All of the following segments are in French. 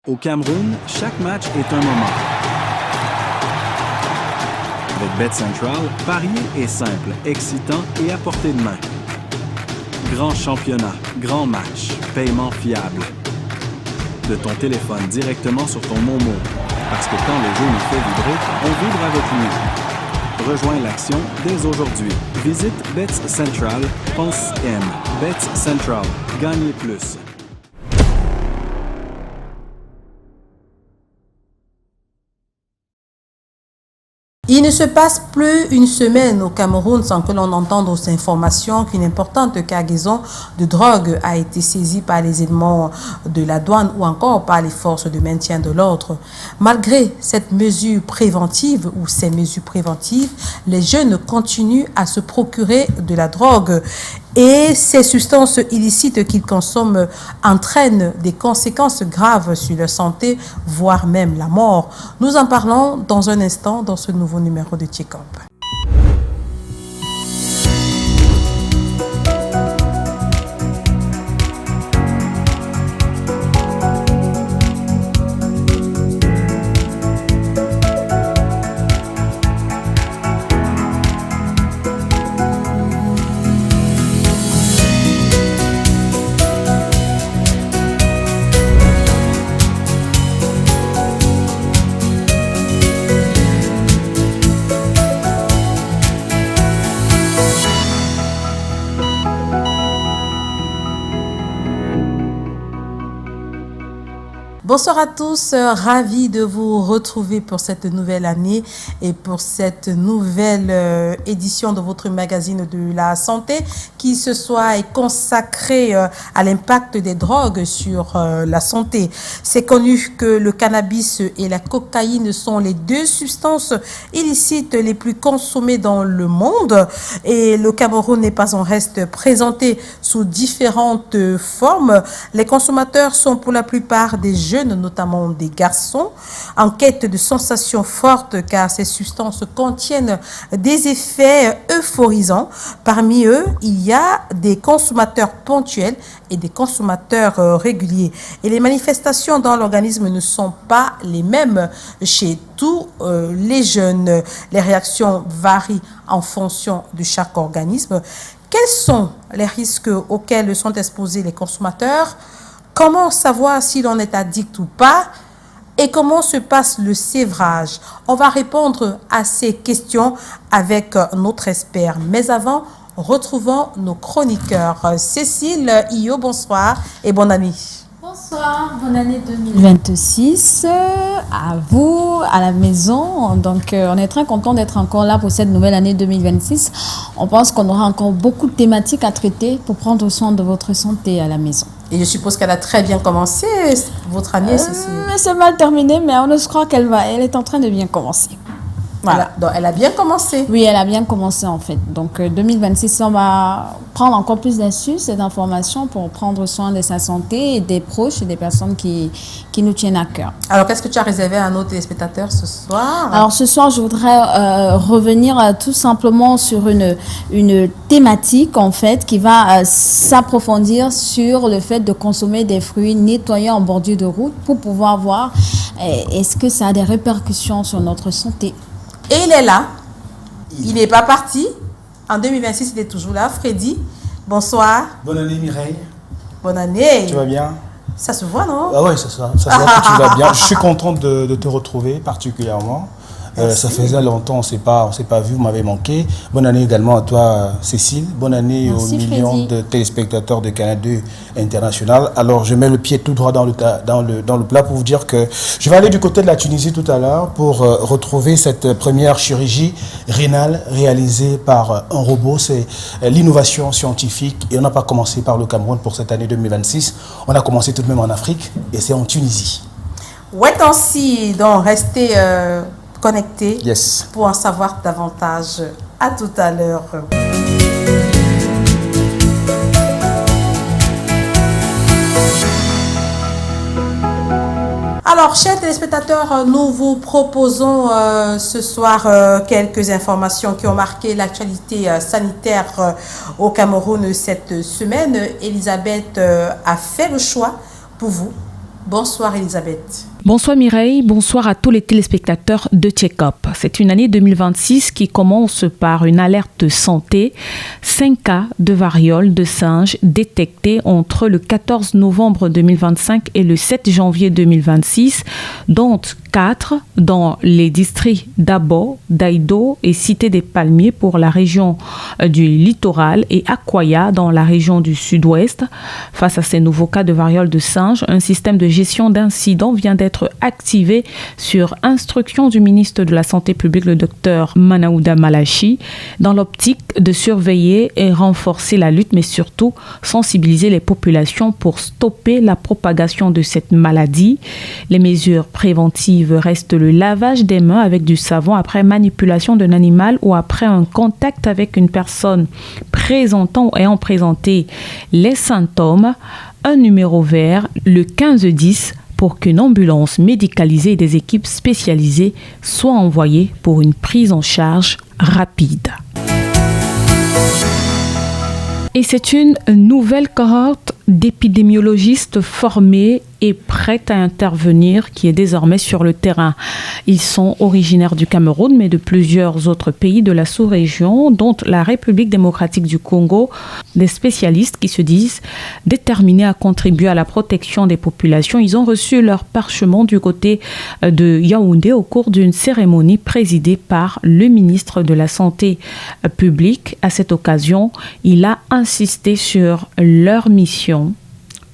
Au Cameroun, chaque match est un moment. Avec BetCentral, parier est simple, excitant et à portée de main. Grand championnat, grand match, paiement fiable. De ton téléphone directement sur ton Momo. Parce que quand le jeu nous fait vibrer, on vibre avec lui. Rejoins l'action dès aujourd'hui. Visite BetCentral, pense M. BetCentral, gagnez plus. Il ne se passe plus une semaine au Cameroun sans que l'on entende aux informations qu'une importante cargaison de drogue a été saisie par les éléments de la douane ou encore par les forces de maintien de l'ordre. Malgré cette mesure préventive ou ces mesures préventives, les jeunes continuent à se procurer de la drogue. Et ces substances illicites qu'ils consomment entraînent des conséquences graves sur leur santé, voire même la mort. Nous en parlons dans un instant dans ce nouveau numéro de Check-up. Bonsoir à tous, ravi de vous retrouver pour cette nouvelle année et pour cette nouvelle édition de votre magazine de la santé qui ce soir est consacrée à l'impact des drogues sur la santé. C'est connu que le cannabis et la cocaïne sont les deux substances illicites les plus consommées dans le monde et le Cameroun n'est pas en reste présenté sous différentes formes. Les consommateurs sont pour la plupart des jeunes, notamment des garçons, en quête de sensations fortes car ces substances contiennent des effets euphorisants. Parmi eux, il y a des consommateurs ponctuels et des consommateurs réguliers. Et les manifestations dans l'organisme ne sont pas les mêmes chez tous les jeunes. Les réactions varient en fonction de chaque organisme. Quels sont les risques auxquels sont exposés les consommateurs ? Comment savoir si l'on est addict ou pas? Et comment se passe le sévrage? On va répondre à ces questions avec notre expert. Mais avant, retrouvons nos chroniqueurs. Cécile, Iyo, bonsoir et bonne année. Bonsoir, bonne année 2026 à vous, à la maison. Donc, on est très content d'être encore là pour cette nouvelle année 2026. On pense qu'on aura encore beaucoup de thématiques à traiter pour prendre soin de votre santé à la maison. Et je suppose qu'elle a très bien commencé, votre année, Cécile. C'est mal terminé, mais on se croit qu'elle est en train de bien commencer. Voilà, donc elle a bien commencé. Oui, elle a bien commencé en fait. Donc 2026, on va prendre encore plus d'astuces et d'informations pour prendre soin de sa santé et des proches et des personnes qui nous tiennent à cœur. Alors, qu'est-ce que tu as réservé à nos téléspectateurs ce soir? Alors, ce soir, je voudrais revenir tout simplement sur une thématique en fait qui va s'approfondir sur le fait de consommer des fruits nettoyés en bordure de route pour pouvoir voir est-ce que ça a des répercussions sur notre santé. Et il est là. Il n'est pas parti. En 2026, il est toujours là. Freddy, bonsoir. Bonne année, Mireille. Bonne année. Tu vas bien? Ça se voit, non? Ah ouais, ça se voit que tu vas bien. Je suis contente de te retrouver particulièrement. Ça faisait longtemps, on s'est pas vu, vous m'avez manqué. Bonne année également à toi, Cécile. Bonne année aux millions de téléspectateurs de Canal 2 International. Alors, je mets le pied tout droit dans le plat pour vous dire que je vais aller du côté de la Tunisie tout à l'heure pour retrouver cette première chirurgie rénale réalisée par un robot. C'est l'innovation scientifique et on n'a pas commencé par le Cameroun pour cette année 2026. On a commencé tout de même en Afrique et c'est en Tunisie. Ouais, ainsi, donc restez connectés pour en savoir davantage. À tout à l'heure. Alors, chers téléspectateurs, nous vous proposons ce soir quelques informations qui ont marqué l'actualité sanitaire au Cameroun cette semaine. Elisabeth a fait le choix pour vous Bonsoir Elisabeth. Bonsoir Mireille, bonsoir à tous les téléspectateurs de Check-up. C'est une année 2026 qui commence par une alerte de santé. 5 cas de variole de singe détectés entre le 14 novembre 2025 et le 7 janvier 2026, dont 4 dans les districts d'Abo, d'Aïdo et Cité des Palmiers pour la région du littoral et Akwaya dans la région du sud-ouest. Face à ces nouveaux cas de variole de singe, un système de gestion d'incidents vient d'être activé sur instruction du ministre de la Santé publique, le docteur Manaouda Malachi, dans l'optique de surveiller et renforcer la lutte, mais surtout sensibiliser les populations pour stopper la propagation de cette maladie. Les mesures préventives restent le lavage des mains avec du savon après manipulation d'un animal ou après un contact avec une personne présentant ou ayant présenté les symptômes. Un numéro vert, le 1510, pour qu'une ambulance médicalisée et des équipes spécialisées soient envoyées pour une prise en charge rapide. Et c'est une nouvelle cohorte d'épidémiologistes formés et prêts à intervenir qui est désormais sur le terrain. Ils sont originaires du Cameroun, mais de plusieurs autres pays de la sous-région, dont la République démocratique du Congo, des spécialistes qui se disent déterminés à contribuer à la protection des populations. Ils ont reçu leur parchemin du côté de Yaoundé au cours d'une cérémonie présidée par le ministre de la Santé publique. À cette occasion, il a insisté sur leur mission,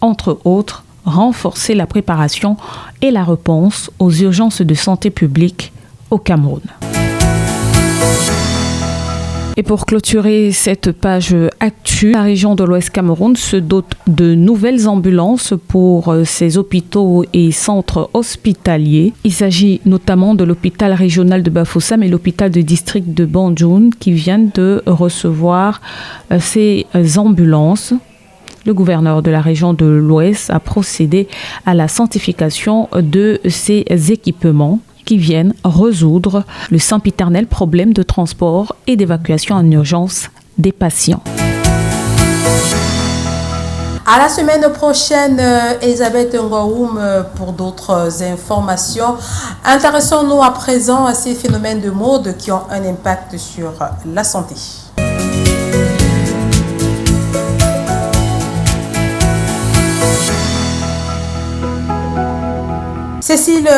entre autres, renforcer la préparation et la réponse aux urgences de santé publique au Cameroun. Et pour clôturer cette page actu, la région de l'Ouest Cameroun se dote de nouvelles ambulances pour ses hôpitaux et centres hospitaliers. Il s'agit notamment de l'hôpital régional de Bafoussam et l'hôpital de district de Banjoun qui viennent de recevoir ces ambulances. Le gouverneur de la région de l'Ouest a procédé à la sanctification de ces équipements qui viennent résoudre le sempiternel problème de transport et d'évacuation en urgence des patients. À la semaine prochaine, Elisabeth Ngoaoum pour d'autres informations. Intéressons-nous à présent à ces phénomènes de mode qui ont un impact sur la santé. Cécile,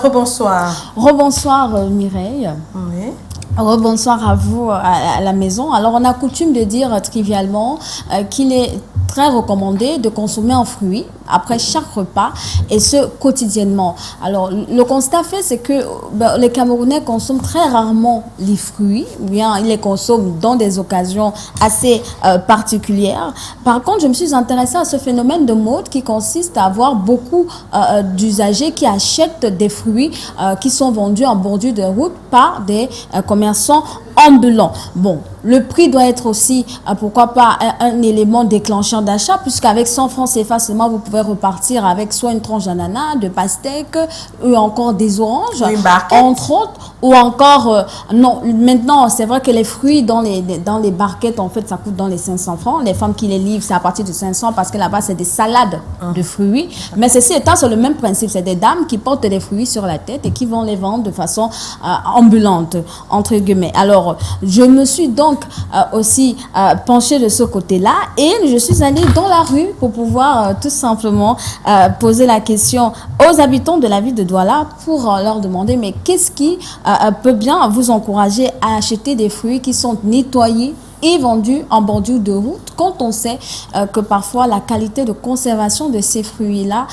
rebonsoir. Rebonsoir Mireille. Oui. Rebonsoir à vous à la maison. Alors on a coutume de dire trivialement qu'il est très recommandé de consommer un fruit après chaque repas et ce quotidiennement. Alors le constat fait c'est que les Camerounais consomment très rarement les fruits, ou bien ils les consomment dans des occasions assez particulières. Par contre, je me suis intéressée à ce phénomène de mode qui consiste à avoir beaucoup d'usagers qui achètent des fruits qui sont vendus en bordure de route par des commerçants ambulants. Bon, le prix doit être aussi, pourquoi pas, un élément déclencheur d'achat, puisqu'avec 100 francs CFA seulement, vous pouvez repartir avec soit une tranche d'ananas, de pastèque, ou encore des oranges, entre autres, ou encore, non, maintenant, c'est vrai que les fruits dans les barquettes, en fait, ça coûte dans les 500 francs. Les femmes qui les livrent, c'est à partir de 500, parce que là-bas, c'est des salades de fruits. Mais ceci étant, c'est le même principe. C'est des dames qui portent des fruits sur la tête et qui vont les vendre de façon ambulante, entre guillemets. Alors, je me suis donc aussi penchée de ce côté-là et je suis allée dans la rue pour pouvoir tout simplement poser la question aux habitants de la ville de Douala pour leur demander mais qu'est-ce qui peut bien vous encourager à acheter des fruits qui sont nettoyés et vendus en bordure de route quand on sait que parfois la qualité de conservation de ces fruits-là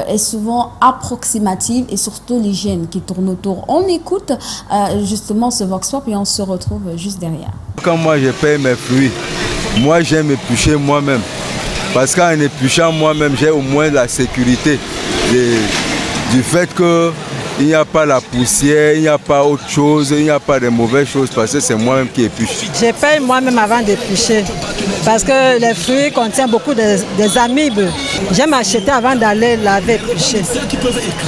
est souvent approximative et surtout l'hygiène qui tourne autour. On écoute justement ce Vox Pop et on se retrouve juste derrière. Quand moi je paye mes fruits, moi j'aime éplucher moi-même parce qu'en épluchant moi-même j'ai au moins la sécurité du fait que il n'y a pas la poussière, il n'y a pas autre chose, il n'y a pas de mauvaises choses parce que c'est moi-même qui épluche. Je paye moi-même avant d'éplucher parce que les fruits contiennent beaucoup des amibes. J'aime acheter avant d'aller laver éplucher.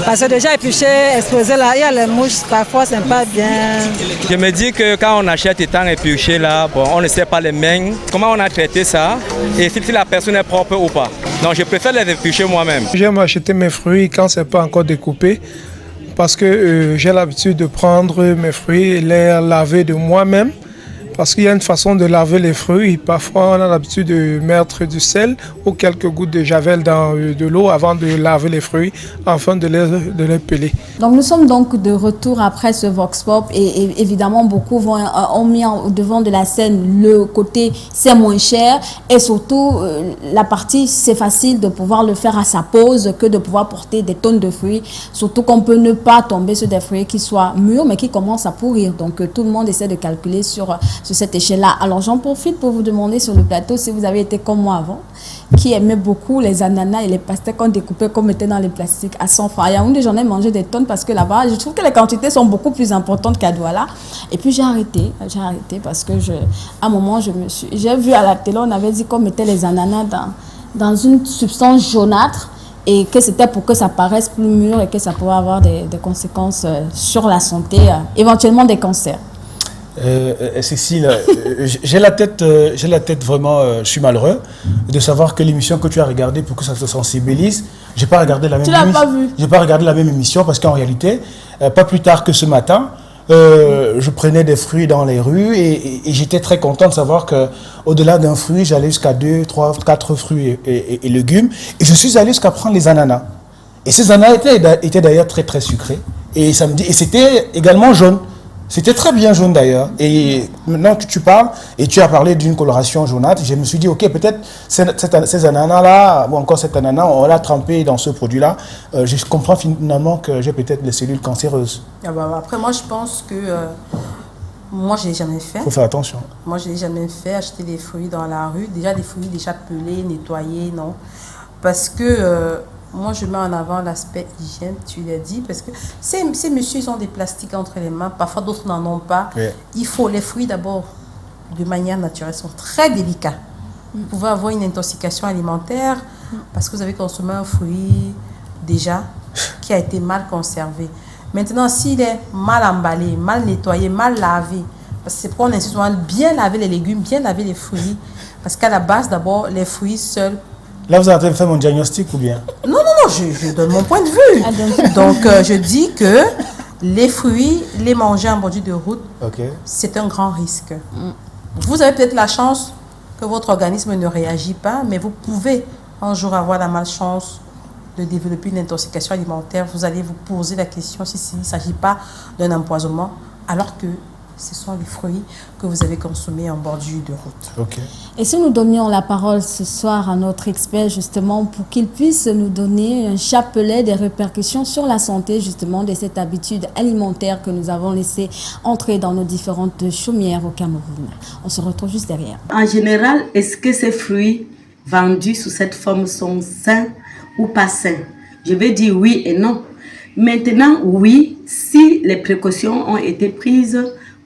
Parce que déjà éplucher, exposer là, il y a les mouches, parfois c'est pas bien. Je me dis que quand on achète étant épluché là, bon, on ne sait pas les mains, comment on a traité ça et si la personne est propre ou pas. Donc je préfère les éplucher moi-même. J'aime acheter mes fruits quand ce n'est pas encore découpé parce que j'ai l'habitude de prendre mes fruits et les laver de moi-même. Parce qu'il y a une façon de laver les fruits. Parfois, on a l'habitude de mettre du sel ou quelques gouttes de javel dans de l'eau avant de laver les fruits, afin de les peler. Donc, nous sommes donc de retour après ce Vox Pop et évidemment, beaucoup ont mis au devant de la scène le côté c'est moins cher et surtout la partie c'est facile de pouvoir le faire à sa pause que de pouvoir porter des tonnes de fruits. Surtout qu'on peut ne pas tomber sur des fruits qui soient mûrs mais qui commencent à pourrir. Donc, tout le monde essaie de calculer sur cette échelle-là. Alors, j'en profite pour vous demander sur le plateau si vous avez été comme moi avant, qui aimait beaucoup les ananas et les pastèques qu'on découpait comme étaient dans les plastiques à 100 francs. À Yaoundé, j'en ai mangé des tonnes parce que là-bas, je trouve que les quantités sont beaucoup plus importantes qu'à Douala. Et puis, j'ai arrêté parce que à un moment, j'ai vu à la télé, on avait dit qu'on mettait les ananas dans une substance jaunâtre et que c'était pour que ça paraisse plus mûr et que ça pouvait avoir des conséquences sur la santé, éventuellement des cancers. Cécile, j'ai la tête vraiment, je suis malheureux de savoir que l'émission que tu as regardée pour que ça te sensibilise, j'ai pas regardé la même émission. Tu l'as pas vue? J'ai pas regardé la même émission parce qu'en réalité, pas plus tard que ce matin, je prenais des fruits dans les rues et j'étais très content de savoir que au-delà d'un fruit, j'allais jusqu'à 2, 3, 4 fruits et légumes et je suis allé jusqu'à prendre les ananas. Et ces ananas étaient d'ailleurs très très sucrés et c'était également jaune. C'était très bien jaune d'ailleurs. Et maintenant que tu parles, et tu as parlé d'une coloration jaunâtre, je me suis dit, ok, peut-être ces ananas-là, ou encore cet ananas, on l'a trempé dans ce produit-là. Je comprends finalement que j'ai peut-être des cellules cancéreuses. Ah bah, après, moi, je pense que... moi, je ne l'ai jamais fait. Il faut faire attention. Moi, je ne l'ai jamais fait, acheter des fruits dans la rue. Déjà, des fruits déjà pelés, nettoyés, non. Parce que... moi, je mets en avant l'aspect hygiène, tu l'as dit, parce que ces messieurs, ils ont des plastiques entre les mains, parfois d'autres n'en ont pas. Oui. Il faut les fruits d'abord, de manière naturelle, sont très délicats. Vous pouvez avoir une intoxication alimentaire parce que vous avez consommé un fruit déjà qui a été mal conservé. Maintenant, s'il est mal emballé, mal nettoyé, mal lavé, parce que c'est pour on insiste souvent bien laver les légumes, bien laver les fruits, parce qu'à la base, d'abord, les fruits seuls. Là, vous êtes en train de faire mon diagnostic ou bien? Non, je donne mon point de vue. Donc, je dis que les fruits, les manger en bordure de route, c'est un grand risque. Vous avez peut-être la chance que votre organisme ne réagit pas, mais vous pouvez un jour avoir la malchance de développer une intoxication alimentaire. Vous allez vous poser la question s'il ne s'agit pas d'un empoisonnement, alors que ce sont les fruits que vous avez consommés en bordure de route. Et si nous donnions la parole ce soir à notre expert, justement, pour qu'il puisse nous donner un chapelet des répercussions sur la santé, justement, de cette habitude alimentaire que nous avons laissé entrer dans nos différentes chaumières au Cameroun. On se retrouve juste derrière. En général, est-ce que ces fruits vendus sous cette forme sont sains ou pas sains? Je vais dire oui et non. Maintenant, oui, si les précautions ont été prises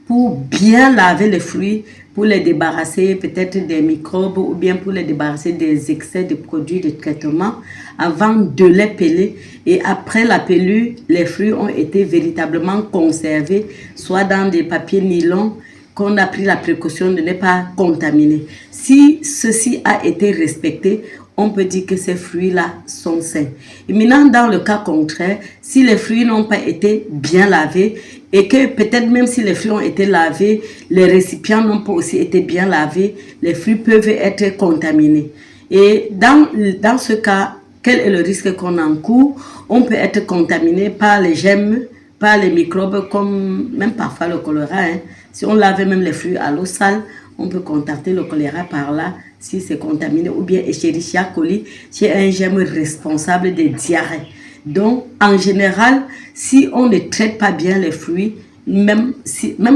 pour bien laver les fruits, pour les débarrasser peut-être des microbes ou bien pour les débarrasser des excès de produits de traitement avant de les peler. Et après la pelure, les fruits ont été véritablement conservés, soit dans des papiers nylon qu'on a pris la précaution de ne pas contaminer. Si ceci a été respecté, on peut dire que ces fruits-là sont sains. Et maintenant, dans le cas contraire, si les fruits n'ont pas été bien lavés et que peut-être même si les fruits ont été lavés, les récipients n'ont pas aussi été bien lavés, les fruits peuvent être contaminés. Et dans ce cas, quel est le risque qu'on encourt? On peut être contaminé par les germes, par les microbes, comme même parfois le choléra. Si on lave même les fruits à l'eau sale, on peut contacter le choléra par là, si c'est contaminé, ou bien Escherichia coli, qui est un germe responsable des diarrhées. Donc, en général, si on ne traite pas bien les fruits, même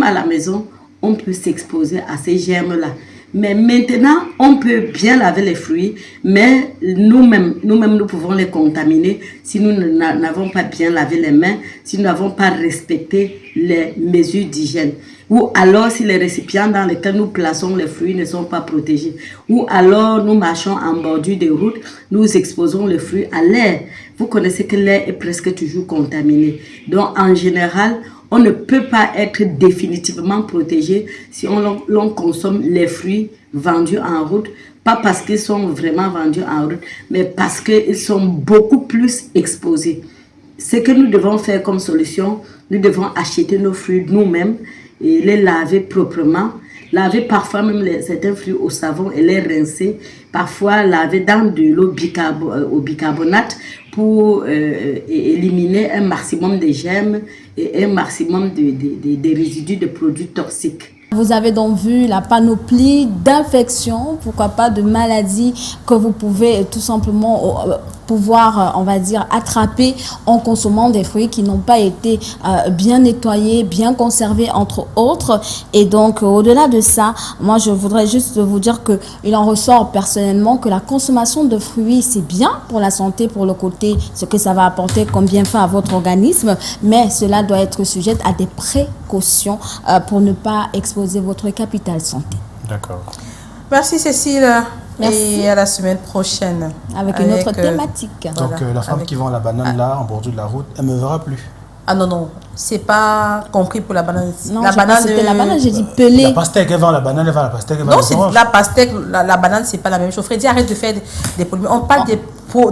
à la maison, on peut s'exposer à ces germes-là. Mais maintenant, on peut bien laver les fruits, mais nous-mêmes, nous pouvons les contaminer si nous n'avons pas bien lavé les mains, si nous n'avons pas respecté les mesures d'hygiène. Ou alors si les récipients dans lesquels nous plaçons les fruits ne sont pas protégés. Ou alors nous marchons en bordure de route, nous exposons les fruits à l'air. Vous connaissez que l'air est presque toujours contaminé. Donc en général, on ne peut pas être définitivement protégé si l'on consomme les fruits vendus en route Pas parce qu'ils sont vraiment vendus en route, mais parce qu'ils sont beaucoup plus exposés. Ce que nous devons faire comme solution, nous devons acheter nos fruits nous-mêmes et les laver proprement. Laver parfois même certains fruits au savon et les rincer. Parfois laver dans de l'eau au bicarbonate pour éliminer un maximum de germes et un maximum de résidus de produits toxiques. Vous avez donc vu la panoplie d'infections, pourquoi pas de maladies que vous pouvez tout simplement pouvoir, on va dire, attraper en consommant des fruits qui n'ont pas été bien nettoyés, bien conservés, entre autres. Et donc, au-delà de ça, moi, je voudrais juste vous dire qu'il en ressort personnellement que la consommation de fruits, c'est bien pour la santé, pour le côté, ce que ça va apporter comme bienfait à votre organisme, mais cela doit être sujet à des précautions pour ne pas exposer votre capital santé. D'accord. Merci Cécile. Merci. Et à la semaine prochaine. Avec une autre thématique. Donc la femme qui vend la banane là, en bordure de la route, elle ne me verra plus. Ah non, c'est pas compris pour la banane. Non, la banane, c'était la banane, j'ai dit pelée. La pastèque, elle vend la banane, elle vend la pastèque, elle vend non, la c'est orange. la pastèque, la banane, c'est pas la même chose. Freddy, arrête de faire des polémiques. On parle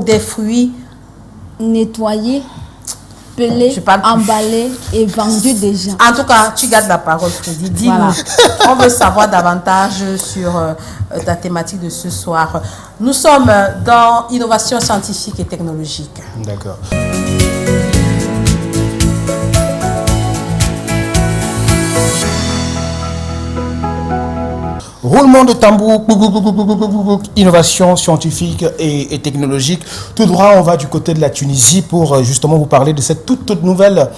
des fruits Nettoyés, pelés, emballés et vendus déjà. En tout cas, tu gardes la parole, Freddy. Dis-nous. Voilà. On veut savoir davantage sur ta thématique de ce soir. Nous sommes dans innovation scientifique et technologique. D'accord. Roulement de tambour, innovation scientifique et technologique. Tout droit, on va du côté de la Tunisie pour justement vous parler de cette toute nouvelle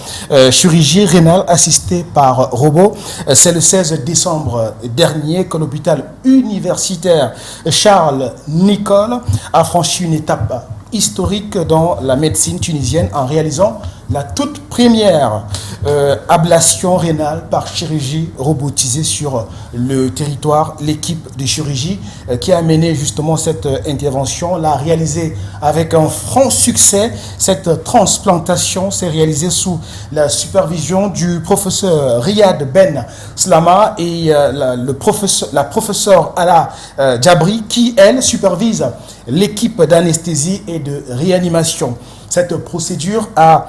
chirurgie rénale assistée par robot. C'est le 16 décembre dernier que l'hôpital universitaire Charles Nicolle a franchi une étape historique dans la médecine tunisienne en réalisant la toute première ablation rénale par chirurgie robotisée sur le territoire. L'équipe de chirurgie qui a mené justement cette intervention l'a réalisée avec un franc succès. Cette transplantation s'est réalisée sous la supervision du professeur Riyad Ben Slama et la professeure Ala Djabri qui, elle, supervise l'équipe d'anesthésie et de réanimation. Cette procédure a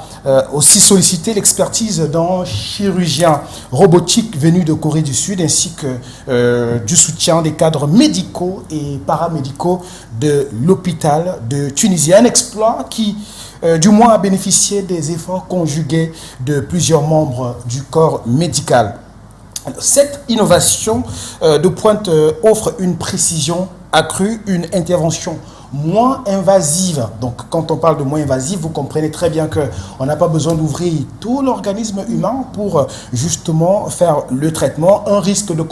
aussi sollicité l'expertise d'un chirurgien robotique venu de Corée du Sud ainsi que du soutien des cadres médicaux et paramédicaux de l'hôpital de Tunisie. Un exploit qui, du moins, a bénéficié des efforts conjugués de plusieurs membres du corps médical. Cette innovation de pointe offre une précision accrue, une intervention moins invasive. Donc, quand on parle de moins invasive, vous comprenez très bien qu'on n'a pas besoin d'ouvrir tout l'organisme humain pour justement faire le traitement. Un risque de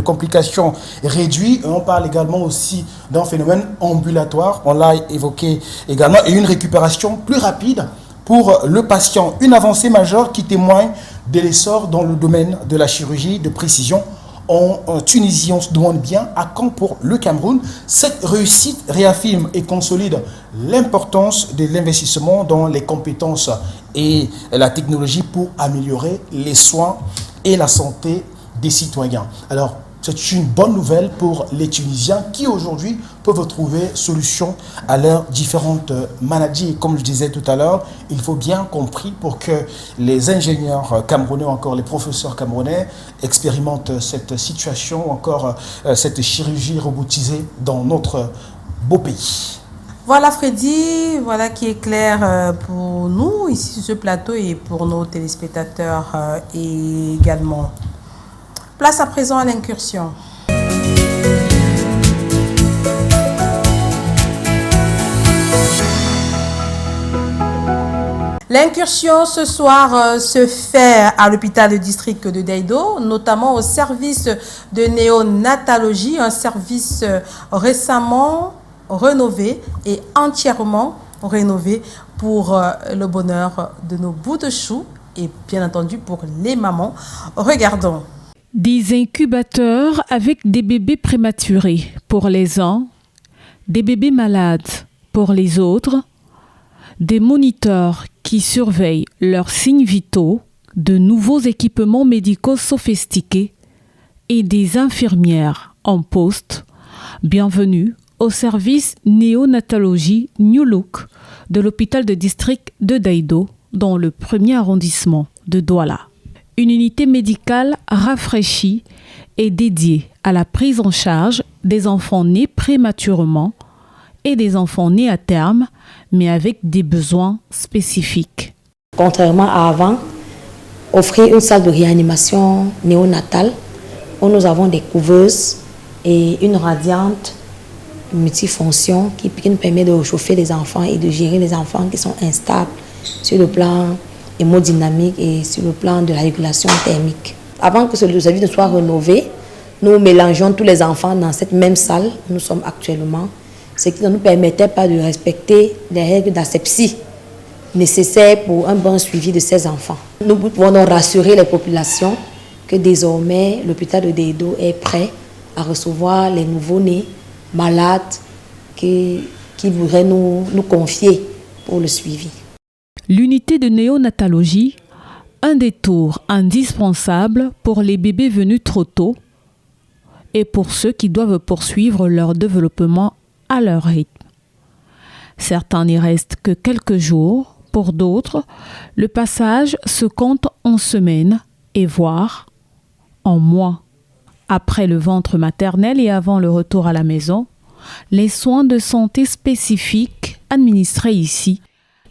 complications réduit. On parle également aussi d'un phénomène ambulatoire. On l'a évoqué également. Et une récupération plus rapide pour le patient. Une avancée majeure qui témoigne de l'essor dans le domaine de la chirurgie de précision en Tunisie. On se demande bien à quand pour le Cameroun. Cette réussite réaffirme et consolide l'importance de l'investissement dans les compétences et la technologie pour améliorer les soins et la santé des citoyens. Alors, c'est une bonne nouvelle pour les Tunisiens qui aujourd'hui peuvent trouver solution à leurs différentes maladies. Et comme je disais tout à l'heure, il faut bien compris pour que les ingénieurs camerounais ou encore les professeurs camerounais expérimentent cette situation ou encore cette chirurgie robotisée dans notre beau pays. Voilà Freddy, voilà qui est clair pour nous ici sur ce plateau et pour nos téléspectateurs également. Place à présent à l'incursion. L'incursion ce soir se fait à l'hôpital de district de Daido, notamment au service de néonatologie, un service récemment rénové et entièrement rénové pour le bonheur de nos bouts de chou et bien entendu pour les mamans. Regardons. Des incubateurs avec des bébés prématurés pour les uns, des bébés malades pour les autres, des moniteurs qui surveillent leurs signes vitaux, de nouveaux équipements médicaux sophistiqués et des infirmières en poste Bienvenue au service néonatologie New Look de l'hôpital de district de Daido dans le 1er arrondissement de Douala. Une unité médicale rafraîchie est dédiée à la prise en charge des enfants nés prématurément et des enfants nés à terme, mais avec des besoins spécifiques. Contrairement à avant, offrir une salle de réanimation néonatale où nous avons des couveuses et une radiante multifonction qui nous permet de chauffer les enfants et de gérer les enfants qui sont instables sur le plan hémodynamique et sur le plan de la régulation thermique. Avant que ce service ne soit rénové, nous mélangeons tous les enfants dans cette même salle où nous sommes actuellement, ce qui ne nous permettait pas de respecter les règles d'asepsie nécessaires pour un bon suivi de ces enfants. Nous pouvons donc rassurer les populations que désormais l'hôpital de Daido est prêt à recevoir les nouveaux-nés malades qui voudraient nous confier pour le suivi. L'unité de néonatologie, un détour indispensable pour les bébés venus trop tôt et pour ceux qui doivent poursuivre leur développement à leur rythme. Certains n'y restent que quelques jours, pour d'autres, le passage se compte en semaines et voire en mois. Après le ventre maternel et avant le retour à la maison, les soins de santé spécifiques administrés ici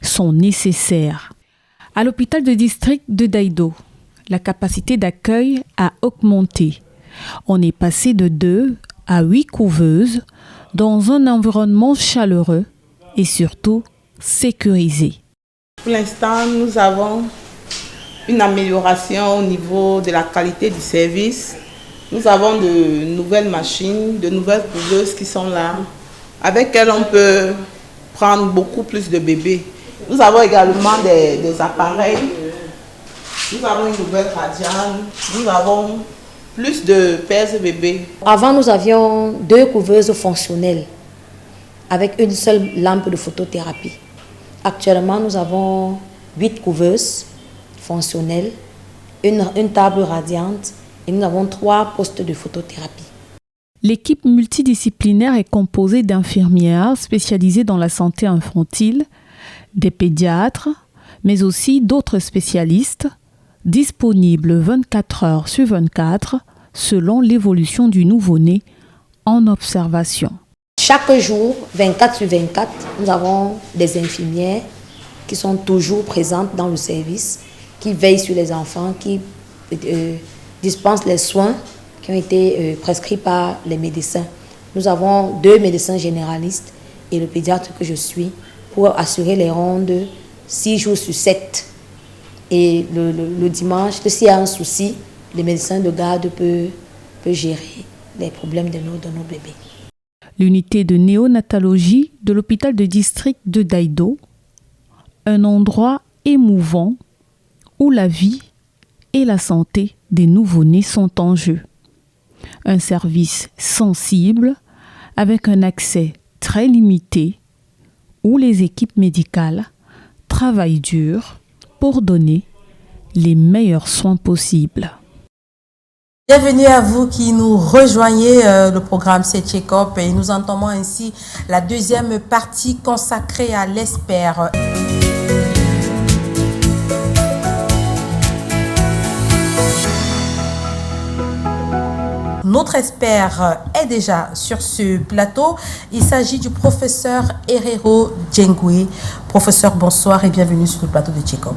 sont nécessaires. À l'hôpital de district de Daido, la capacité d'accueil a augmenté. On est passé de 2 à 8 couveuses dans un environnement chaleureux et surtout sécurisé. Pour l'instant, nous avons une amélioration au niveau de la qualité du service. Nous avons de nouvelles machines, de nouvelles couveuses qui sont là, avec lesquelles on peut prendre beaucoup plus de bébés. Nous avons également des appareils. Nous avons une nouvelle radiante. Nous avons plus de pères et bébés. Avant, nous avions 2 couveuses fonctionnelles avec une seule lampe de photothérapie. Actuellement, nous avons 8 couveuses fonctionnelles, une table radiante et nous avons 3 postes de photothérapie. L'équipe multidisciplinaire est composée d'infirmières spécialisées dans la santé infantile, des pédiatres, mais aussi d'autres spécialistes disponibles 24 heures sur 24 selon l'évolution du nouveau-né en observation. Chaque jour, 24 sur 24, nous avons des infirmières qui sont toujours présentes dans le service, qui veillent sur les enfants, qui dispensent les soins qui ont été prescrits par les médecins. Nous avons 2 médecins généralistes et le pédiatre que je suis pour assurer les rondes 6 jours sur 7. Et le dimanche, s'il y a un souci, le médecin de garde peut gérer les problèmes de nos bébés. L'unité de néonatologie de l'hôpital de district de Daido, un endroit émouvant où la vie et la santé des nouveau-nés sont en jeu. Un service sensible avec un accès très limité où les équipes médicales travaillent dur pour donner les meilleurs soins possibles. Bienvenue à vous qui nous rejoignez. Le programme c'est Check-up et nous entamons ainsi la deuxième partie consacrée à l'ESPER. Notre expert est déjà sur ce plateau. Il s'agit du professeur Herero Djengwe. Professeur, bonsoir et bienvenue sur le plateau de Check-up.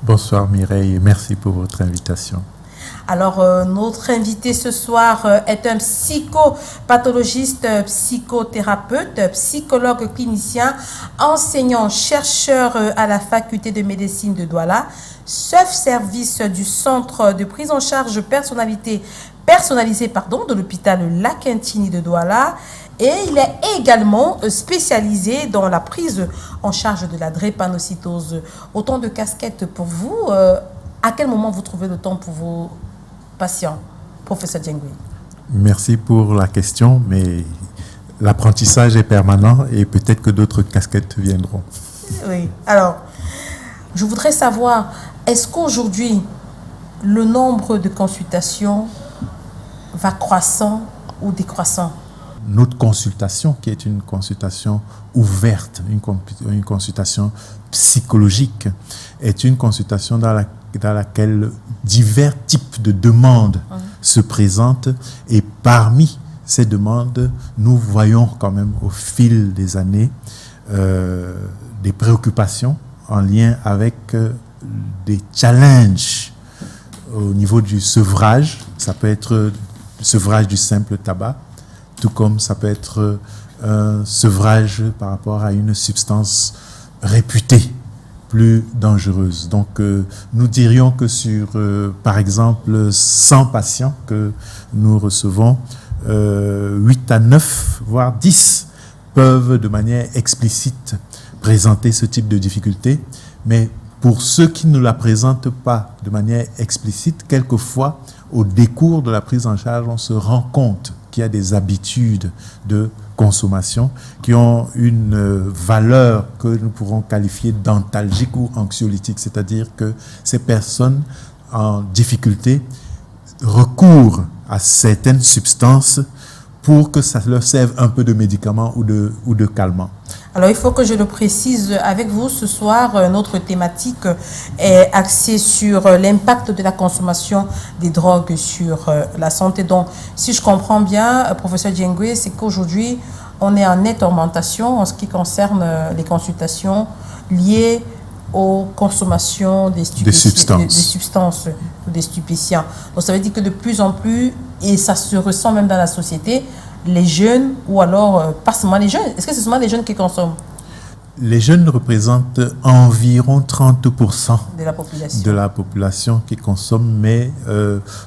Bonsoir Mireille et merci pour votre invitation. Alors, notre invité ce soir est un psychopathologiste, psychothérapeute, psychologue clinicien, enseignant, chercheur à la faculté de médecine de Douala, chef service du centre de prise en charge personnalisée de l'hôpital La Quintini de Douala. Et il est également spécialisé dans la prise en charge de la drépanocytose. Autant de casquettes pour vous. À quel moment vous trouvez le temps pour vos patients, professeur Djengwe? Merci pour la question, mais l'apprentissage est permanent et peut-être que d'autres casquettes viendront. Oui, alors, je voudrais savoir, est-ce qu'aujourd'hui, le nombre de consultations va croissant ou décroissant? notre consultation, qui est une consultation ouverte, une consultation psychologique, est une consultation dans laquelle divers types de demandes se présentent, et parmi ces demandes, nous voyons quand même au fil des années des préoccupations en lien avec des challenges au niveau du sevrage. Ça peut être le sevrage du simple tabac, tout comme ça peut être un sevrage par rapport à une substance réputée plus dangereuse. Donc, nous dirions que sur, par exemple, 100 patients que nous recevons, 8 à 9, voire 10 peuvent de manière explicite présenter ce type de difficulté. Mais pour ceux qui ne la présentent pas de manière explicite, quelquefois, au décours de la prise en charge, on se rend compte qu'il y a des habitudes de consommation qui ont une valeur que nous pourrons qualifier d'antalgique ou anxiolytique, c'est-à-dire que ces personnes en difficulté recourent à certaines substances pour que ça leur serve un peu de médicament ou de calmant. Alors, il faut que je le précise avec vous ce soir. Notre thématique est axée sur l'impact de la consommation des drogues sur la santé. Donc, si je comprends bien, professeur Djengwe, c'est qu'aujourd'hui, on est en nette augmentation en ce qui concerne les consultations liées aux consommations des substances ou des stupéfiants. Donc, ça veut dire que de plus en plus, et ça se ressent même dans la société, les jeunes, ou alors pas seulement les jeunes, est-ce que c'est seulement les jeunes qui consomment? Les jeunes représentent environ 30% de la population qui consomme, mais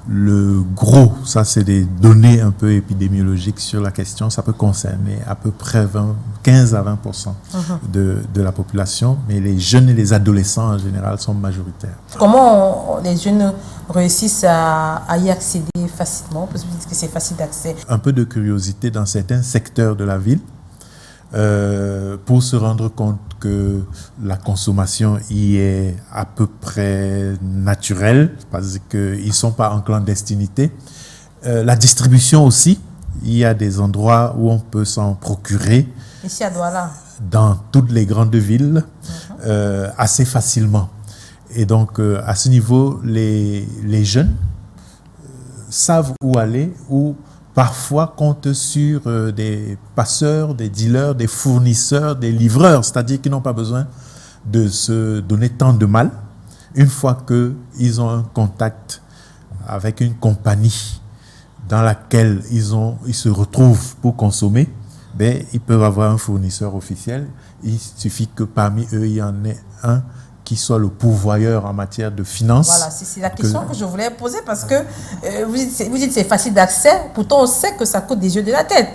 le gros, ça c'est des données un peu épidémiologiques sur la question, ça peut concerner à peu près 15 à 20% de la population, mais les jeunes et les adolescents en général sont majoritaires. Comment les jeunes réussissent à y accéder facilement? Parce que c'est facile d'accès. Un peu de curiosité dans certains secteurs de la ville, pour se rendre compte que la consommation y est à peu près naturelle, parce qu'ils ne sont pas en clandestinité. La distribution aussi, il y a des endroits où on peut s'en procurer. Ici à Douala. Dans toutes les grandes villes, assez facilement. Et donc, à ce niveau, les jeunes savent où aller, ou parfois comptent sur des passeurs, des dealers, des fournisseurs, des livreurs, c'est-à-dire qu'ils n'ont pas besoin de se donner tant de mal. Une fois qu'ils ont un contact avec une compagnie dans laquelle ils se retrouvent pour consommer, ben, ils peuvent avoir un fournisseur officiel. Il suffit que parmi eux, il y en ait un qui soit le pourvoyeur en matière de finances. Voilà, c'est la question que je voulais poser, parce que vous dites que c'est facile d'accès, pourtant on sait que ça coûte des yeux de la tête.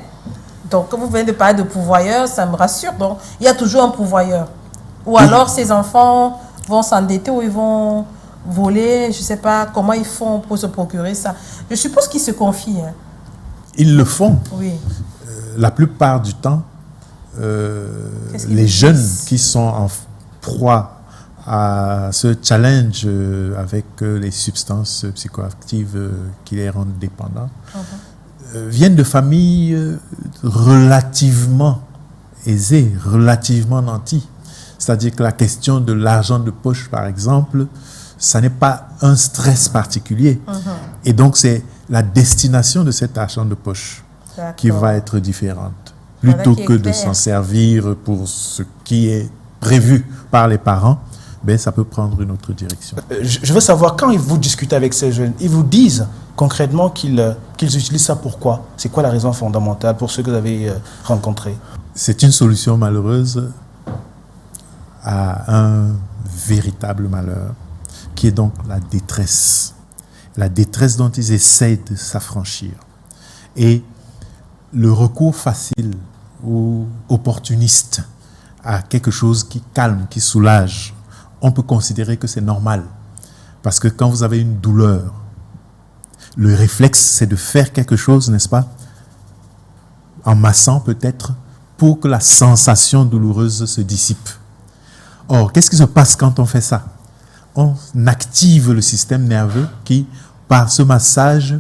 Donc, quand vous venez de parler de pourvoyeur, ça me rassure. Donc, il y a toujours un pourvoyeur. Ou alors, ces enfants vont s'endetter ou ils vont voler, je ne sais pas comment ils font pour se procurer ça. Je suppose qu'ils se confient. Hein. Ils le font. Oui. La plupart du temps, les jeunes qui sont en proie à ce challenge avec les substances psychoactives qui les rendent dépendants, viennent de familles relativement aisées, relativement nanties. C'est-à-dire que la question de l'argent de poche, par exemple, ça n'est pas un stress particulier. Et donc, c'est la destination de cet argent de poche qui va être différente. Plutôt que de s'en servir pour ce qui est prévu par les parents, ben, ça peut prendre une autre direction. Je veux savoir, quand vous discutez avec ces jeunes, ils vous disent concrètement qu'ils utilisent ça pourquoi? C'est quoi la raison fondamentale pour ceux que vous avez rencontrés? C'est une solution malheureuse à un véritable malheur, qui est donc la détresse. La détresse dont ils essayent de s'affranchir. Et le recours facile ou opportuniste à quelque chose qui calme, qui soulage, on peut considérer que c'est normal. Parce que quand vous avez une douleur, le réflexe, c'est de faire quelque chose, n'est-ce pas? En massant peut-être, pour que la sensation douloureuse se dissipe. Or, qu'est-ce qui se passe quand on fait ça? On active le système nerveux qui, par ce massage,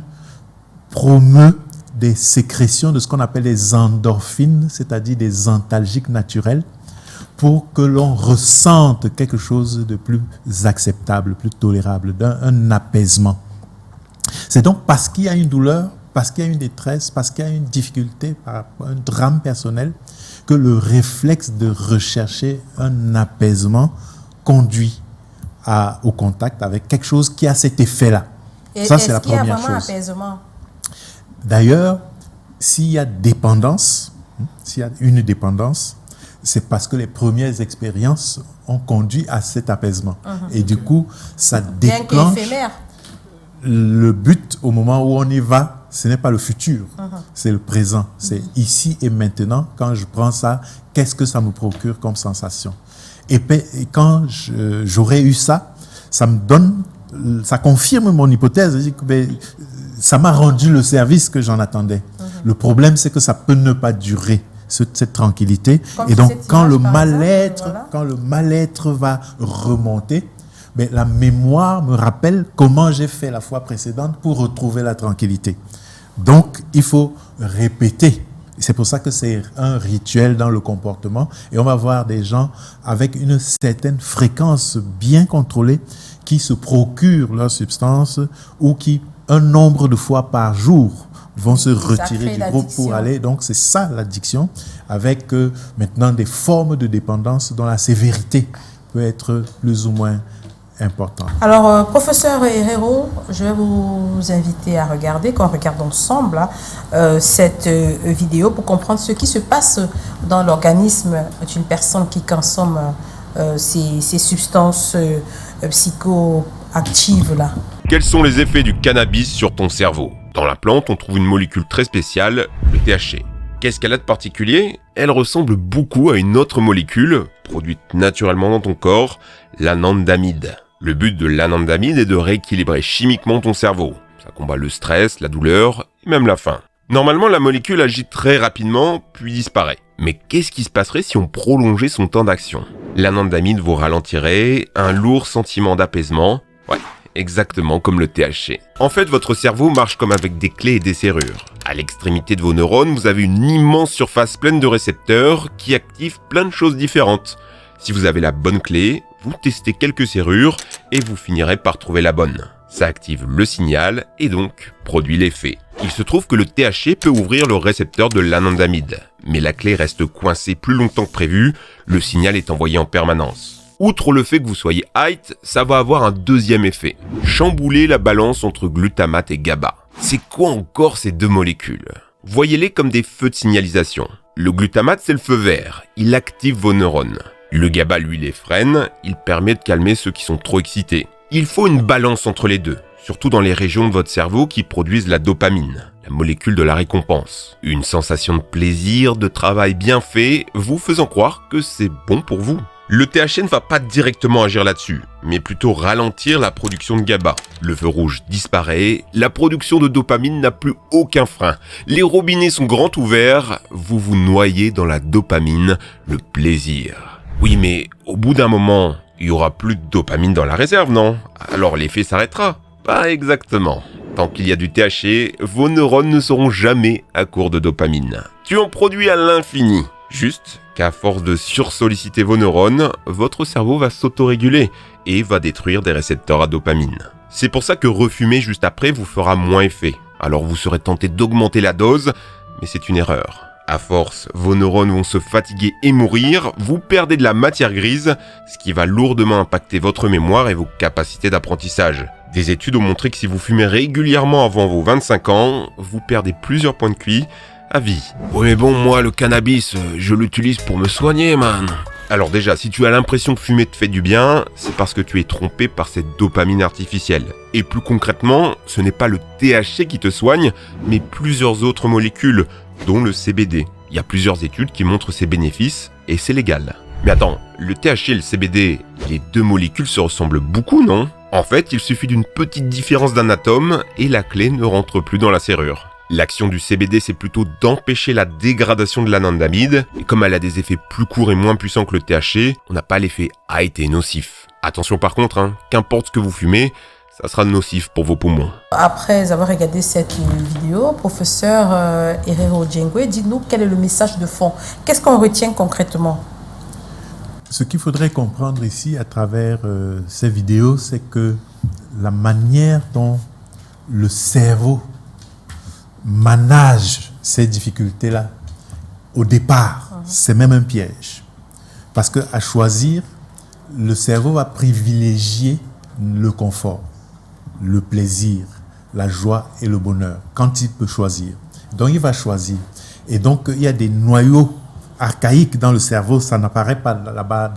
promeut des sécrétions de ce qu'on appelle les endorphines, c'est-à-dire des antalgiques naturels, pour que l'on ressente quelque chose de plus acceptable, plus tolérable, un apaisement. C'est donc parce qu'il y a une douleur, parce qu'il y a une détresse, parce qu'il y a une difficulté, un drame personnel, que le réflexe de rechercher un apaisement conduit au contact avec quelque chose qui a cet effet-là. Ça, c'est la première chose. Est-ce qu'il y a vraiment apaisement? D'ailleurs, s'il y a dépendance, s'il y a une dépendance, c'est parce que les premières expériences ont conduit à cet apaisement. Et du coup, ça déclenche le but au moment où on y va. Ce n'est pas le futur, c'est le présent. C'est ici et maintenant. Quand je prends ça, qu'est-ce que ça me procure comme sensation? Et quand j'aurai eu ça, ça me donne, ça confirme mon hypothèse. Ça m'a rendu le service que j'en attendais. Le problème, c'est que ça peut ne pas durer, cette tranquillité. Comme et donc, quand le mal-être va remonter, la mémoire me rappelle comment j'ai fait la fois précédente pour retrouver la tranquillité. Donc, il faut répéter. C'est pour ça que c'est un rituel dans le comportement. Et on va voir des gens avec une certaine fréquence bien contrôlée qui se procurent leur substance ou qui, un nombre de fois par jour, vont se retirer du groupe pour aller. Donc, c'est ça l'addiction, avec maintenant des formes de dépendance dont la sévérité peut être plus ou moins importante. Alors, professeur Herrero, je vais vous inviter à regarder, qu'on regarde ensemble cette vidéo pour comprendre ce qui se passe dans l'organisme d'une personne qui consomme ces substances psychoactives-là. Quels sont les effets du cannabis sur ton cerveau? Dans la plante, on trouve une molécule très spéciale, le THC. Qu'est-ce qu'elle a de particulier? Elle ressemble beaucoup à une autre molécule, produite naturellement dans ton corps, l'anandamide. Le but de l'anandamide est de rééquilibrer chimiquement ton cerveau. Ça combat le stress, la douleur et même la faim. Normalement, la molécule agit très rapidement, puis disparaît. Mais qu'est-ce qui se passerait si on prolongeait son temps d'action? L'anandamide vous ralentirait, un lourd sentiment d'apaisement. Ouais, exactement comme le THC. En fait, votre cerveau marche comme avec des clés et des serrures. À l'extrémité de vos neurones, vous avez une immense surface pleine de récepteurs qui activent plein de choses différentes. Si vous avez la bonne clé, vous testez quelques serrures et vous finirez par trouver la bonne. Ça active le signal et donc produit l'effet. Il se trouve que le THC peut ouvrir le récepteur de l'anandamide, mais la clé reste coincée plus longtemps que prévu, le signal est envoyé en permanence. Outre le fait que vous soyez height, ça va avoir un deuxième effet. Chambouler la balance entre glutamate et GABA. C'est quoi encore ces deux molécules? Voyez-les comme des feux de signalisation. Le glutamate, c'est le feu vert, il active vos neurones. Le GABA, lui, les freine, il permet de calmer ceux qui sont trop excités. Il faut une balance entre les deux, surtout dans les régions de votre cerveau qui produisent la dopamine, la molécule de la récompense. Une sensation de plaisir, de travail bien fait, vous faisant croire que c'est bon pour vous. Le THC ne va pas directement agir là-dessus, mais plutôt ralentir la production de GABA. Le feu rouge disparaît, la production de dopamine n'a plus aucun frein. Les robinets sont grands ouverts, vous vous noyez dans la dopamine, le plaisir. Oui, mais au bout d'un moment, il y aura plus de dopamine dans la réserve, non? Alors l'effet s'arrêtera? Pas exactement. Tant qu'il y a du THC, vos neurones ne seront jamais à court de dopamine. Tu en produis à l'infini. Juste qu'à force de sursolliciter vos neurones, votre cerveau va s'autoréguler et va détruire des récepteurs à dopamine. C'est pour ça que refumer juste après vous fera moins effet. Alors vous serez tenté d'augmenter la dose, mais c'est une erreur. À force, vos neurones vont se fatiguer et mourir, vous perdez de la matière grise, ce qui va lourdement impacter votre mémoire et vos capacités d'apprentissage. Des études ont montré que si vous fumez régulièrement avant vos 25 ans, vous perdez plusieurs points de QI à vie. Oui mais bon, moi le cannabis, je l'utilise pour me soigner, man. Alors déjà, si tu as l'impression que fumer te fait du bien, c'est parce que tu es trompé par cette dopamine artificielle. Et plus concrètement, ce n'est pas le THC qui te soigne, mais plusieurs autres molécules, dont le CBD. Il y a plusieurs études qui montrent ses bénéfices, et c'est légal. Mais attends, le THC et le CBD, les deux molécules se ressemblent beaucoup, non? En fait, il suffit d'une petite différence d'un atome, et la clé ne rentre plus dans la serrure. L'action du CBD, c'est plutôt d'empêcher la dégradation de l'anandamide, et comme elle a des effets plus courts et moins puissants que le THC, on n'a pas l'effet height et nocif. Attention par contre, qu'importe ce que vous fumez, ça sera nocif pour vos poumons. Après avoir regardé cette vidéo, professeur Herero Djengwe, dites-nous quel est le message de fond. Qu'est-ce qu'on retient concrètement? Ce qu'il faudrait comprendre ici à travers ces vidéos, c'est que la manière dont le cerveau manage ces difficultés-là, au départ, c'est même un piège. Parce qu'à choisir, le cerveau va privilégier le confort, le plaisir, la joie et le bonheur, quand il peut choisir. Donc il va choisir. Et donc il y a des noyaux archaïques dans le cerveau, ça n'apparaît pas là-bas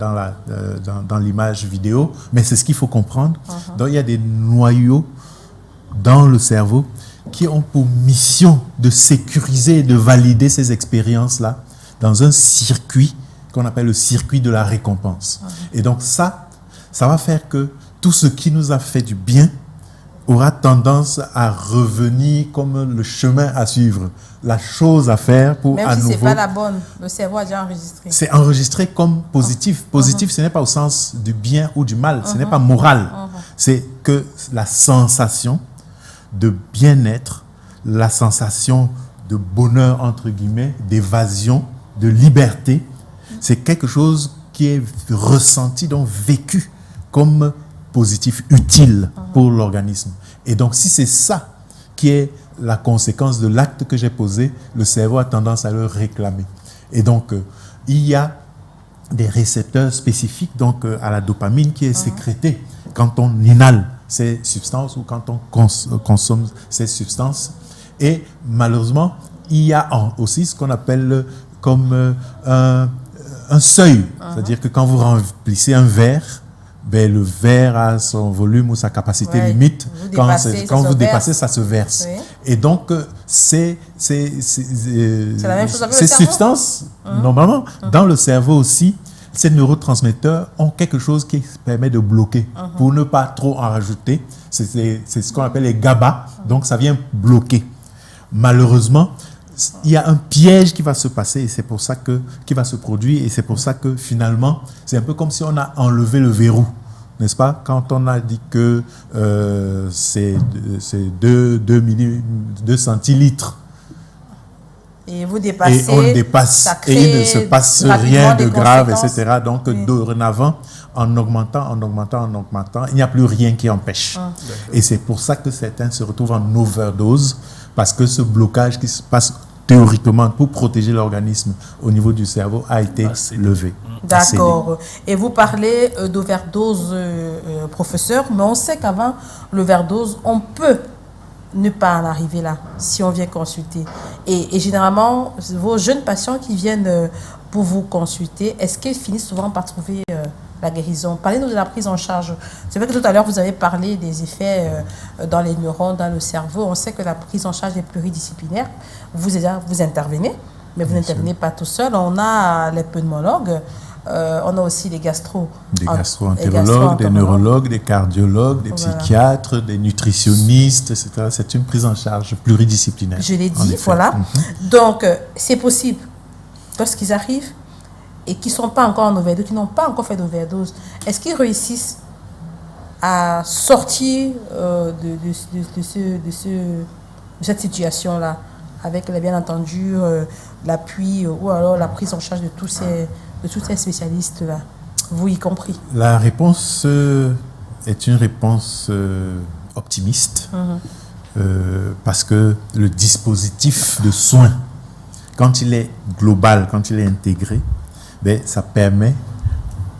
dans l'image vidéo, mais c'est ce qu'il faut comprendre. Donc il y a des noyaux dans le cerveau qui ont pour mission de sécuriser et de valider ces expériences-là dans un circuit qu'on appelle le circuit de la récompense. Et donc ça va faire que tout ce qui nous a fait du bien aura tendance à revenir comme le chemin à suivre, la chose à faire pour même à si nouveau... Même si ce n'est pas la bonne, le cerveau a déjà enregistré. C'est enregistré comme positif. Positif, ce n'est pas au sens du bien ou du mal, ce n'est pas moral. C'est que la sensation de bien-être, la sensation de bonheur, entre guillemets, d'évasion, de liberté, c'est quelque chose qui est ressenti, donc vécu comme positif, utile pour l'organisme. Et donc, si c'est ça qui est la conséquence de l'acte que j'ai posé, le cerveau a tendance à le réclamer. Et donc, il y a des récepteurs spécifiques donc, à la dopamine qui est sécrétée quand on inhale ces substances ou quand on consomme ces substances. Et malheureusement, il y a aussi ce qu'on appelle comme un seuil. C'est-à-dire que quand vous remplissez un verre, ben, le verre a son volume ou sa capacité limite. Quand vous dépassez, ça se verse. Oui. Et donc, ces substances, normalement, dans le cerveau aussi, ces neurotransmetteurs ont quelque chose qui permet de bloquer pour ne pas trop en rajouter. C'est ce qu'on appelle les GABA. Donc, ça vient bloquer. Malheureusement, il y a un piège qui va se passer et c'est pour ça qui va se produire et c'est pour ça que finalement, c'est un peu comme si on a enlevé le verrou, n'est-ce pas? Quand on a dit que c'est 2 centilitres. Et vous dépassez, et on dépasse et il ne se passe rien de grave, etc. Donc, dorénavant, en augmentant, il n'y a plus rien qui empêche. Et c'est pour ça que certains se retrouvent en overdose, parce que ce blocage qui se passe théoriquement pour protéger l'organisme au niveau du cerveau a été levé. D'accord. Et vous parlez d'overdose, professeur, mais on sait qu'avant l'overdose, on peut ne pas en arriver là si on vient consulter. Et généralement, vos jeunes patients qui viennent pour vous consulter, est-ce qu'ils finissent souvent par trouver la guérison? Parlez-nous de la prise en charge. C'est vrai que tout à l'heure, vous avez parlé des effets dans les neurones, dans le cerveau. On sait que la prise en charge est pluridisciplinaire. Vous intervenez, mais vous n'intervenez pas tout seul. On a les pneumologues, on a aussi les des gastro-entérologues, des neurologues, des cardiologues, des psychiatres, des nutritionnistes, etc. C'est une prise en charge pluridisciplinaire. Je l'ai dit, voilà. Donc, c'est possible, lorsqu'ils arrivent, et qui ne sont pas encore en overdose, qui n'ont pas encore fait d'overdose, est-ce qu'ils réussissent à sortir de cette situation-là, avec bien entendu l'appui ou alors la prise en charge de tous ces spécialistes-là, vous y compris? La réponse est une réponse optimiste, parce que le dispositif de soins, quand il est global, quand il est intégré, ben, ça permet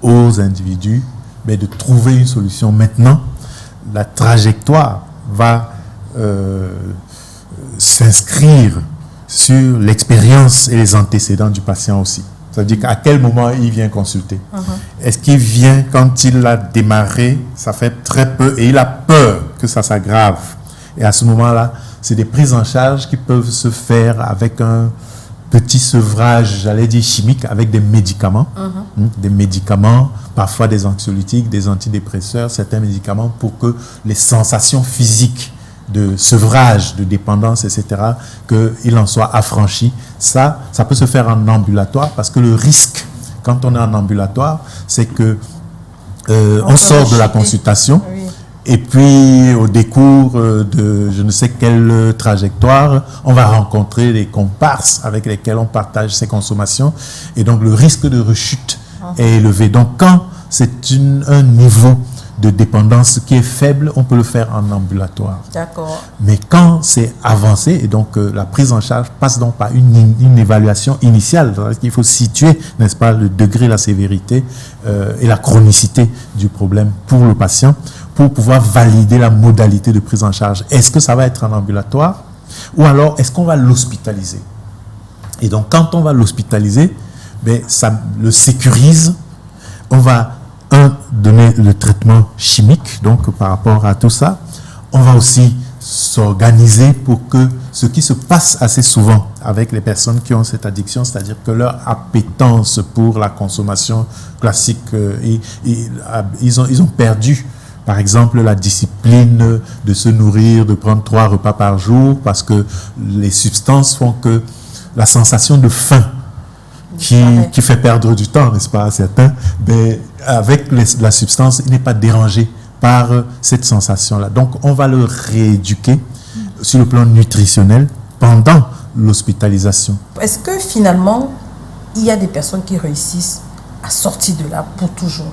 aux individus de trouver une solution. Maintenant, la trajectoire va s'inscrire sur l'expérience et les antécédents du patient aussi. C'est-à-dire qu'à quel moment il vient consulter. Est-ce qu'il vient quand il a démarré, ça fait très peu, et il a peur que ça s'aggrave. Et à ce moment-là, c'est des prises en charge qui peuvent se faire avec un petit sevrage, j'allais dire chimique, avec des médicaments. Des médicaments, parfois des anxiolytiques, des antidépresseurs, certains médicaments pour que les sensations physiques de sevrage, de dépendance, etc., qu'il en soit affranchi. Ça peut se faire en ambulatoire, parce que le risque, quand on est en ambulatoire, c'est que on sort de la consultation Et puis, au décours de je ne sais quelle trajectoire, on va rencontrer des comparses avec lesquels on partage ces consommations. Et donc, le risque de rechute est élevé. Donc, quand c'est un niveau de dépendance qui est faible, on peut le faire en ambulatoire. D'accord. Mais quand c'est avancé, et donc la prise en charge passe donc par une évaluation initiale, il faut situer, n'est-ce pas, le degré, la sévérité et la chronicité du problème pour le patient, pour pouvoir valider la modalité de prise en charge. Est-ce que ça va être en ambulatoire ou alors est-ce qu'on va l'hospitaliser? Et donc quand on va l'hospitaliser, ben, ça le sécurise, on va donner le traitement chimique, donc par rapport à tout ça. On va aussi s'organiser pour que ce qui se passe assez souvent avec les personnes qui ont cette addiction, c'est-à-dire que leur appétence pour la consommation classique, ils ont perdu, par exemple, la discipline de se nourrir, de prendre 3 repas par jour, parce que les substances font que la sensation de faim qui fait perdre du temps, n'est-ce pas, à certains, mais avec la substance, il n'est pas dérangé par cette sensation-là. Donc, on va le rééduquer sur le plan nutritionnel pendant l'hospitalisation. Est-ce que finalement, il y a des personnes qui réussissent à sortir de là pour toujours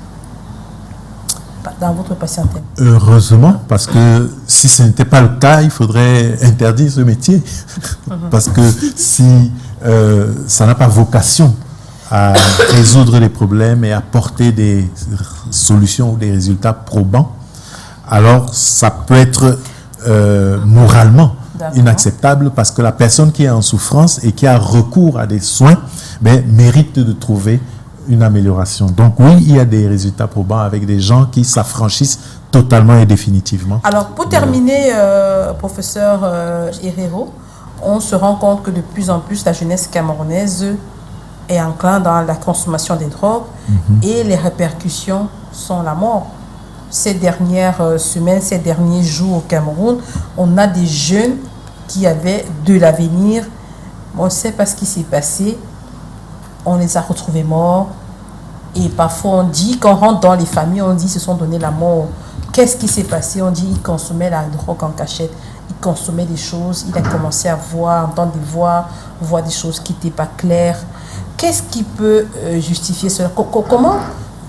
dans votre patientèle? Heureusement, parce que si ce n'était pas le cas, il faudrait interdire ce métier. Parce que si ça n'a pas vocation à résoudre les problèmes et apporter des solutions ou des résultats probants, alors ça peut être moralement inacceptable, parce que la personne qui est en souffrance et qui a recours à des soins mérite de trouver une amélioration. Donc oui, il y a des résultats probants avec des gens qui s'affranchissent totalement et définitivement. Alors pour terminer, professeur Herrero, on se rend compte que de plus en plus la jeunesse camerounaise est enclin dans la consommation des drogues et les répercussions sont la mort. Ces dernières semaines, ces derniers jours au Cameroun, on a des jeunes qui avaient de l'avenir. On ne sait pas ce qui s'est passé. On les a retrouvés morts. Et parfois on dit, quand on rentre dans les familles, on dit qu'ils se sont donné la mort. Qu'est-ce qui s'est passé? On dit qu'ils consommaient la drogue en cachette. Il consommait des choses, il a commencé à entendre des voix, voir des choses qui n'étaient pas claires. Qu'est-ce qui peut justifier cela? Comment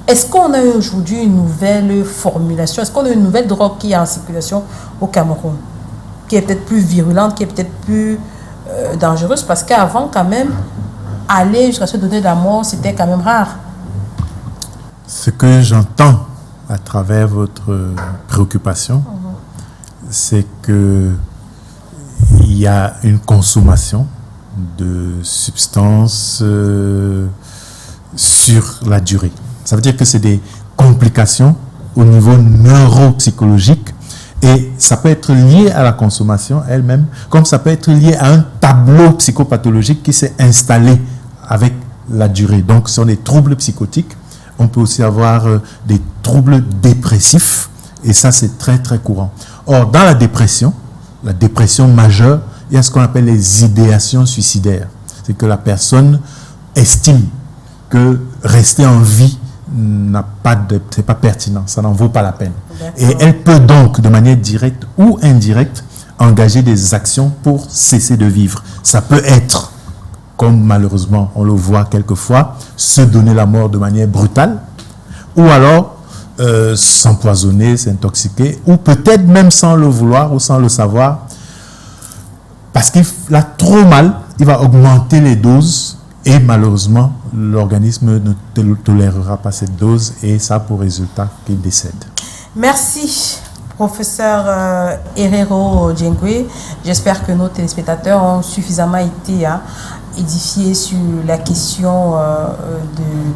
est-ce qu'on a aujourd'hui une nouvelle formulation? Est-ce qu'on a une nouvelle drogue qui est en circulation au Cameroun, qui est peut-être plus virulente, qui est peut-être plus dangereuse? Parce qu'avant, quand même, aller jusqu'à se donner de la mort, c'était quand même rare. Ce que j'entends à travers votre préoccupation, c'est que il y a une consommation de substances sur la durée. Ça veut dire que c'est des complications au niveau neuropsychologique, et ça peut être lié à la consommation elle-même, comme ça peut être lié à un tableau psychopathologique qui s'est installé avec la durée. Donc, ce sont des troubles psychotiques. On peut aussi avoir des troubles dépressifs, et ça, c'est très, très courant. Or, dans la dépression majeure, il y a ce qu'on appelle les idéations suicidaires. C'est que la personne estime que rester en vie c'est pas pertinent, ça n'en vaut pas la peine. Et elle peut donc, de manière directe ou indirecte, engager des actions pour cesser de vivre. Ça peut être, comme malheureusement on le voit quelquefois, se donner la mort de manière brutale, ou alors s'empoisonner, s'intoxiquer, ou peut-être même sans le vouloir ou sans le savoir, parce qu'il a trop mal, il va augmenter les doses, et malheureusement, l'organisme ne tolérera pas cette dose, et ça a pour résultat qu'il décède. Merci, professeur Herrero Djengwe. J'espère que nos téléspectateurs ont suffisamment été édifiés sur la question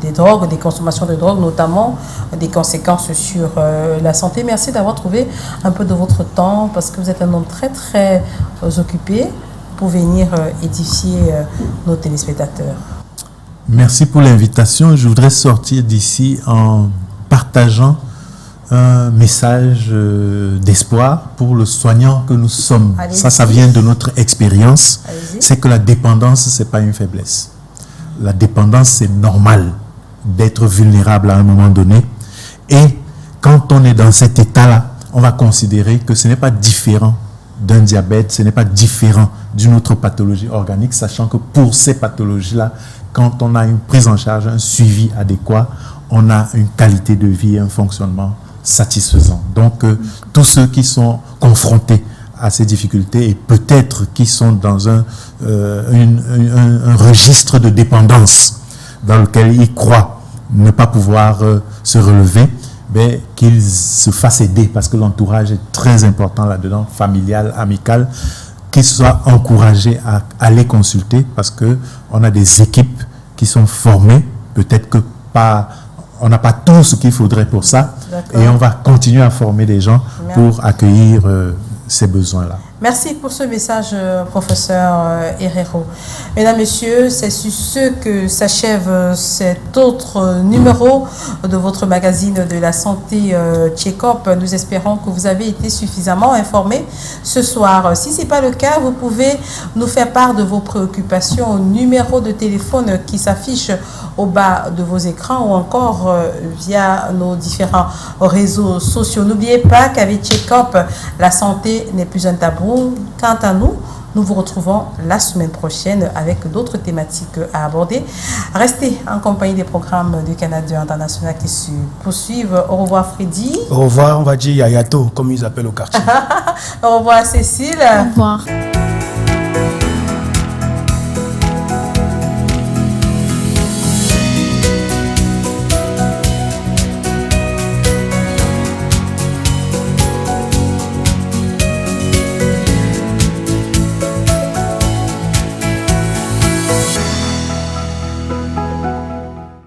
des drogues, des consommations de drogue, notamment des conséquences sur la santé. Merci d'avoir trouvé un peu de votre temps, parce que vous êtes un homme très, très occupé, pour venir édifier nos téléspectateurs. Merci pour l'invitation. Je voudrais sortir d'ici en partageant un message d'espoir pour le soignant que nous sommes. Ça vient de notre expérience. C'est que la dépendance, ce n'est pas une faiblesse. La dépendance, c'est normal d'être vulnérable à un moment donné. Et quand on est dans cet état-là, on va considérer que ce n'est pas différent d'un diabète, ce n'est pas différent d'une autre pathologie organique, sachant que pour ces pathologies-là, quand on a une prise en charge, un suivi adéquat, on a une qualité de vie et un fonctionnement satisfaisant. Donc, tous ceux qui sont confrontés à ces difficultés et peut-être qui sont dans un registre de dépendance dans lequel ils croient ne pas pouvoir se relever, ben, qu'ils se fassent aider parce que l'entourage est très important là-dedans, familial, amical, qu'ils soient encouragés à aller consulter parce qu'on a des équipes qui sont formées, peut-être que pas, on n'a pas tout ce qu'il faudrait pour ça, et on va continuer à former des gens pour accueillir ces besoins-là. Merci pour ce message, professeur Herrero. Mesdames, Messieurs, c'est sur ce que s'achève cet autre numéro de votre magazine de la santé Check-up. Nous espérons que vous avez été suffisamment informés ce soir. Si ce n'est pas le cas, vous pouvez nous faire part de vos préoccupations au numéro de téléphone qui s'affiche au bas de vos écrans ou encore via nos différents réseaux sociaux. N'oubliez pas qu'avec Check-up, la santé n'est plus un tabou. Quant à nous, nous vous retrouvons la semaine prochaine avec d'autres thématiques à aborder. Restez en compagnie des programmes du Canada International qui se poursuivent. Au revoir Freddy. Au revoir, on va dire Yayato, comme ils appellent au quartier. Au revoir Cécile. Au revoir.